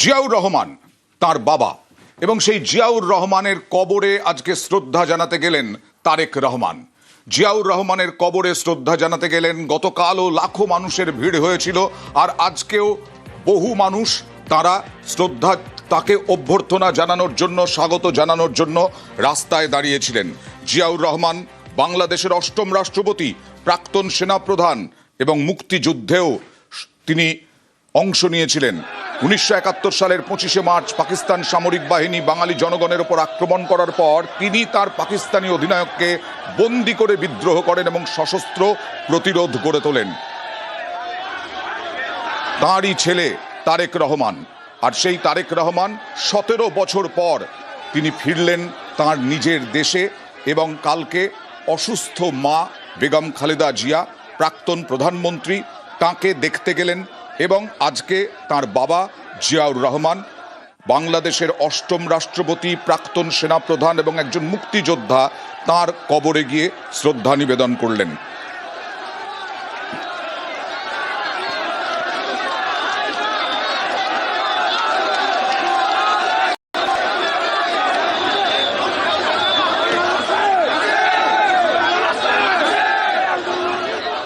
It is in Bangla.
জিয়াউর রহমান তার বাবা এবং সেই জিয়াউর রহমানের কবরে আজকে শ্রদ্ধা জানাতে গেলেন তারেক রহমান। জিয়াউর রহমানের কবরে শ্রদ্ধা জানাতে গেলেন। গতকালও লাখো মানুষের ভিড় হয়েছিল, আর আজকেও বহু মানুষ তারা শ্রদ্ধা তাকে অভ্যর্থনা জানানোর জন্য, স্বাগত জানানোর জন্য রাস্তায় দাঁড়িয়েছিলেন। জিয়াউর রহমান বাংলাদেশের অষ্টম রাষ্ট্রপতি, প্রাক্তন সেনাপ্রধান এবং মুক্তিযুদ্ধেও তিনি অংশ নিয়েছিলেন। 1971 সালের 25শে মার্চ পাকিস্তান সামরিক বাহিনী বাঙালি জনগণের ওপর আক্রমণ করার পর তিনি তার পাকিস্তানি অধিনায়ককে বন্দি করে বিদ্রোহ করেন এবং সশস্ত্র প্রতিরোধ গড়ে তোলেন। তাঁরই ছেলে তারেক রহমান, আর সেই তারেক রহমান 17 বছর পর তিনি ফিরলেন তাঁর নিজের দেশে এবং কালকে অসুস্থ মা বেগম খালেদা জিয়া, প্রাক্তন প্রধানমন্ত্রী, তাঁকে দেখতে গেলেন এবং আজকে তার বাবা জিয়াউর রহমান বাংলাদেশের অষ্টম রাষ্ট্রপতি, প্রাক্তন সেনাপ্রধান এবং একজন মুক্তিযোদ্ধা তাঁর কবরে গিয়ে শ্রদ্ধা নিবেদন করলেন।